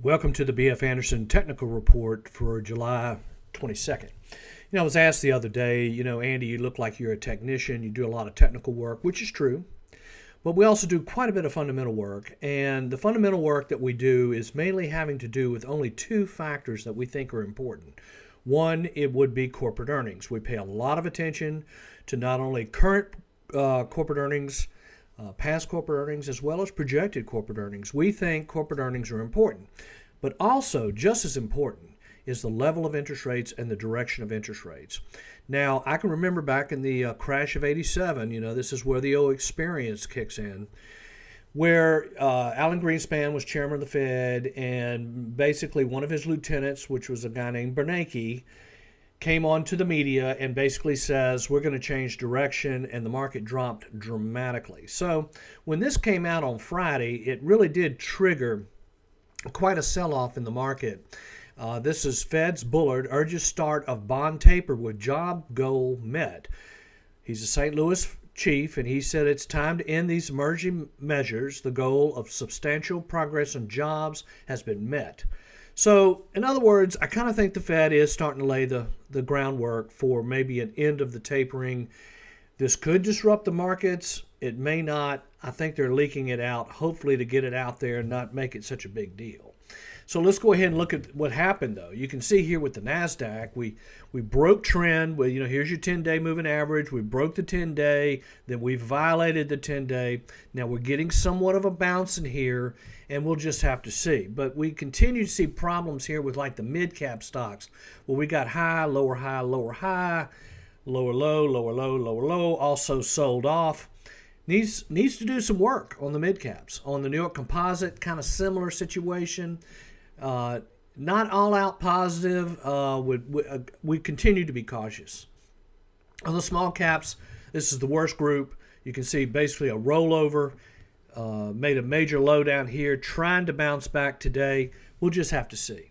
Welcome to the B.F. Anderson Technical Report for July 22nd. I was asked the other day, Andy, you look like you're a technician. You do a lot of technical work, which is true. But we also do quite a bit of fundamental work. And the fundamental work that we do is mainly having to do with only two factors that we think are important. One, it would be corporate earnings. We pay a lot of attention to not only current corporate earnings, past corporate earnings, as well as projected corporate earnings. We think corporate earnings are important. But also, just as important, is the level of interest rates and the direction of interest rates. Now, I can remember back in the crash of '87, this is where the old experience kicks in, where Alan Greenspan was chairman of the Fed, and basically one of his lieutenants, which was a guy named Bernanke, came on to the media and basically says, we're going to change direction, and the market dropped dramatically. So when this came out on Friday, it really did trigger quite a sell-off in the market. This is Fed's Bullard urges start of bond taper with job goal met. He's a St. Louis chief, and he said it's time to end these emerging measures. The goal of substantial progress in jobs has been met. So, in other words, I kind of think the Fed is starting to lay the groundwork for maybe an end of the tapering. This could disrupt the markets. It may not. I think they're leaking it out, hopefully to get it out there and not make it such a big deal. So let's go ahead and look at what happened, though. You can see here with the NASDAQ, we broke trend. Well, here's your 10-day moving average. We broke the 10-day. Then we violated the 10-day. Now we're getting somewhat of a bounce in here, and we'll just have to see. But we continue to see problems here with like the mid-cap stocks. Well, we got high, lower high, lower high, lower low, lower low, lower low, also sold off. Needs to do some work on the mid-caps. On the New York Composite, kind of similar situation. Not all out positive. We continue to be cautious. On the small caps, this is the worst group. You can see basically a rollover, made a major low down here, trying to bounce back today. We'll just have to see.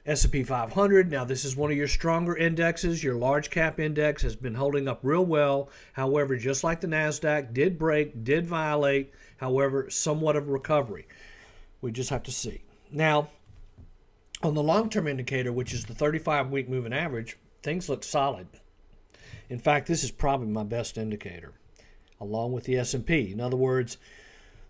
S&P 500, now this is one of your stronger indexes. Your large cap index has been holding up real well. However, just like the NASDAQ, did break, did violate. However, somewhat of a recovery. We just have to see. Now, on the long-term indicator, which is the 35-week moving average, things look solid. In fact, this is probably my best indicator, along with the S&P. In other words,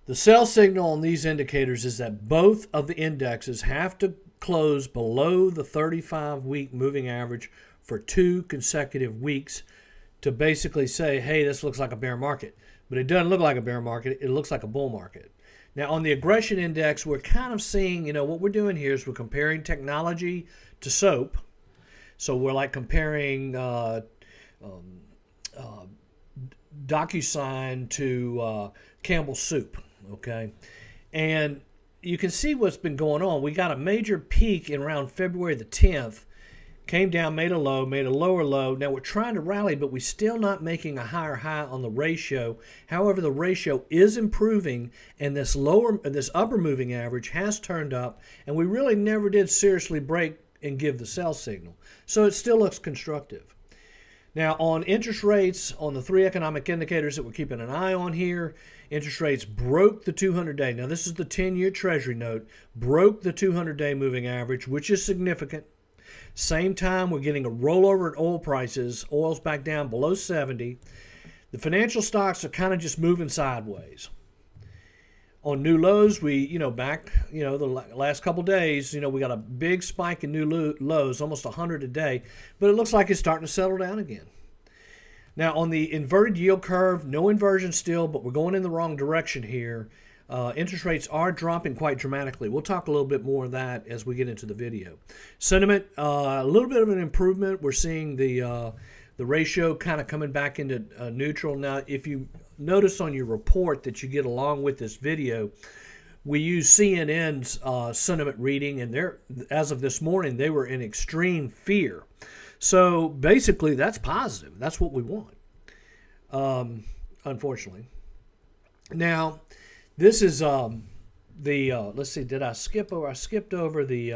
the sell signal on these indicators is that both of the indexes have to close below the 35-week moving average for 2 consecutive weeks to basically say, hey, this looks like a bear market. But it doesn't look like a bear market. It looks like a bull market. Now, on the aggression index, we're kind of seeing, what we're doing here is we're comparing technology to soap. So we're like comparing DocuSign to Campbell's soup, okay? And you can see what's been going on. We got a major peak in around February the 10th, came down, made a low, made a lower low. Now we're trying to rally, but we're still not making a higher high on the ratio. However, the ratio is improving, and this upper moving average has turned up, and we really never did seriously break and give the sell signal. So it still looks constructive. Now, on interest rates, on the 3 economic indicators that we're keeping an eye on here, interest rates broke the 200-day. Now, this is the 10-year Treasury note, broke the 200-day moving average, which is significant. Same time, we're getting a rollover at oil prices. Oil's back down below 70. The financial stocks are kind of just moving sideways. On new lows, the last couple days, we got a big spike in new lows, almost 100 a day, but it looks like it's starting to settle down again. Now, on the inverted yield curve, no inversion still, but we're going in the wrong direction here. Interest rates are dropping quite dramatically. We'll talk a little bit more of that as we get into the video. Sentiment, a little bit of an improvement. We're seeing the ratio kind of coming back into neutral. Now, if you notice on your report that you get along with this video, we use CNN's sentiment reading, and as of this morning, they were in extreme fear. So basically, that's positive. That's what we want, unfortunately. Now, this is let's see, did I skip over? I skipped over the,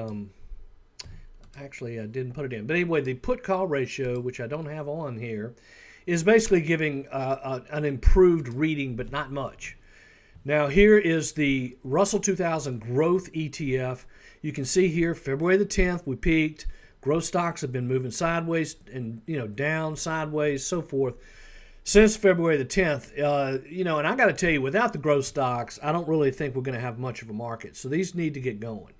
actually I didn't put it in. But anyway, the put-call ratio, which I don't have on here, is basically giving an improved reading, but not much. Now here is the Russell 2000 Growth ETF. You can see here, February the 10th, we peaked. Growth stocks have been moving sideways and, down, sideways, so forth since February the 10th. And I got to tell you, without the growth stocks, I don't really think we're going to have much of a market. So these need to get going.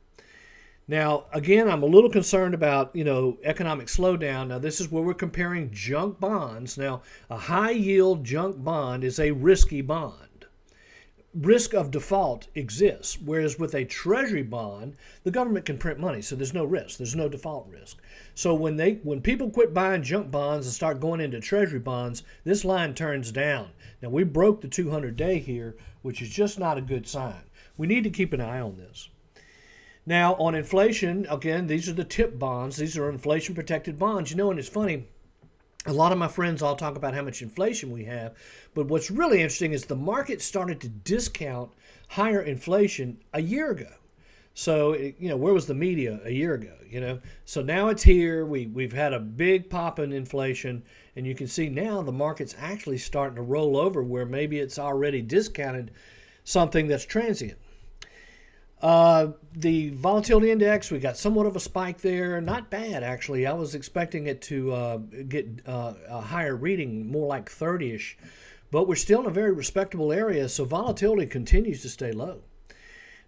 Now, again, I'm a little concerned about, economic slowdown. Now, this is where we're comparing junk bonds. Now, a high-yield junk bond is a risky bond. Risk of default exists, whereas with a treasury bond, the government can print money, so there's no risk. There's no default risk. So when people quit buying junk bonds and start going into treasury bonds, this line turns down. Now, we broke the 200-day here, which is just not a good sign. We need to keep an eye on this. Now, on inflation, again, these are the TIP bonds. These are inflation-protected bonds. And it's funny, a lot of my friends all talk about how much inflation we have, but what's really interesting is the market started to discount higher inflation a year ago. So, where was the media a year ago, So now it's here. We've had a big pop in inflation, and you can see now the market's actually starting to roll over where maybe it's already discounted something that's transient. The volatility index, we got somewhat of a spike there. Not bad, actually. I was expecting it to get a higher reading, more like 30-ish. But we're still in a very respectable area, so volatility continues to stay low.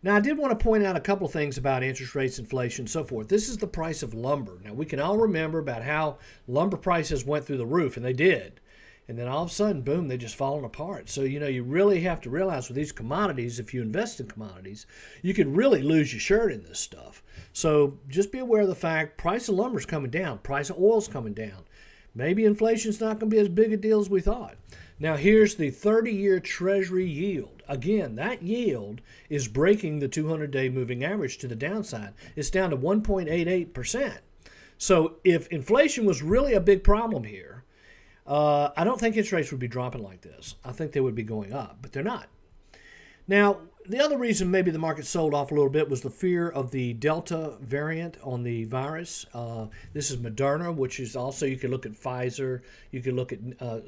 Now, I did want to point out a couple of things about interest rates, inflation, and so forth. This is the price of lumber. Now, we can all remember about how lumber prices went through the roof, and they did. And then all of a sudden, boom, they're just falling apart. So, you really have to realize with these commodities, if you invest in commodities, you could really lose your shirt in this stuff. So just be aware of the fact, price of lumber is coming down. Price of oil is coming down. Maybe inflation's not going to be as big a deal as we thought. Now, here's the 30-year Treasury yield. Again, that yield is breaking the 200-day moving average to the downside. It's down to 1.88%. So if inflation was really a big problem here, I don't think interest rates would be dropping like this. I think they would be going up, but they're not. Now, the other reason maybe the market sold off a little bit was the fear of the Delta variant on the virus. This is Moderna, which is also, you can look at Pfizer. You can look at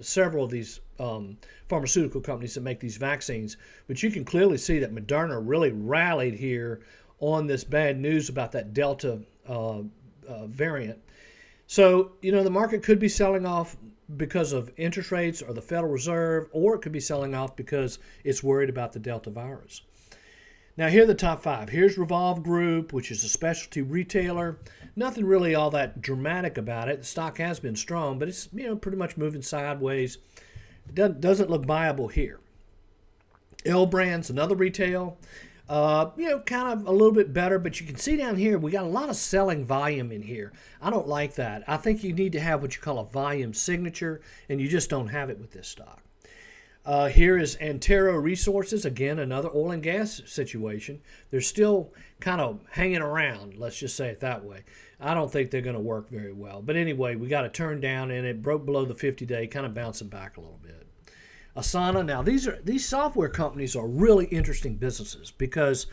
several of these pharmaceutical companies that make these vaccines. But you can clearly see that Moderna really rallied here on this bad news about that Delta variant. So, the market could be selling off because of interest rates or the Federal Reserve, or it could be selling off because it's worried about the Delta virus. Now, here are the top five. Here's Revolve Group, which is a specialty retailer. Nothing really all that dramatic about it. The stock has been strong, but it's pretty much moving sideways. It doesn't look viable here. L Brands, another retail. Kind of a little bit better, but you can see down here, we got a lot of selling volume in here. I don't like that. I think you need to have what you call a volume signature, and you just don't have it with this stock. Here is Antero Resources, again, another oil and gas situation. They're still kind of hanging around, let's just say it that way. I don't think they're going to work very well. But anyway, we got a turn down, and it broke below the 50-day, kind of bouncing back a little bit. Asana. Now, these software companies are really interesting businesses because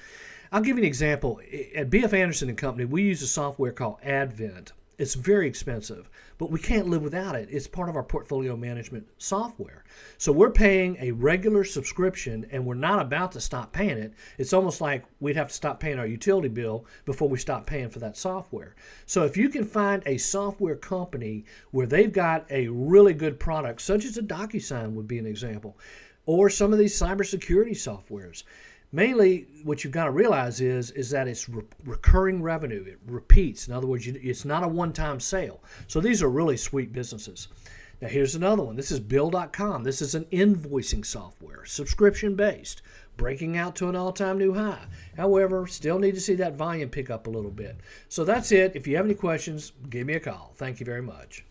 I'll give you an example. At B.F. Anderson and Company, we use a software called Advent. It's very expensive, but we can't live without it. It's part of our portfolio management software. So we're paying a regular subscription, and we're not about to stop paying it. It's almost like we'd have to stop paying our utility bill before we stop paying for that software. So if you can find a software company where they've got a really good product, such as a DocuSign would be an example, or some of these cybersecurity softwares, mainly, what you've got to realize is that it's recurring revenue. It repeats. In other words, it's not a one-time sale. So these are really sweet businesses. Now, here's another one. This is Bill.com. This is an invoicing software, subscription-based, breaking out to an all-time new high. However, still need to see that volume pick up a little bit. So that's it. If you have any questions, give me a call. Thank you very much.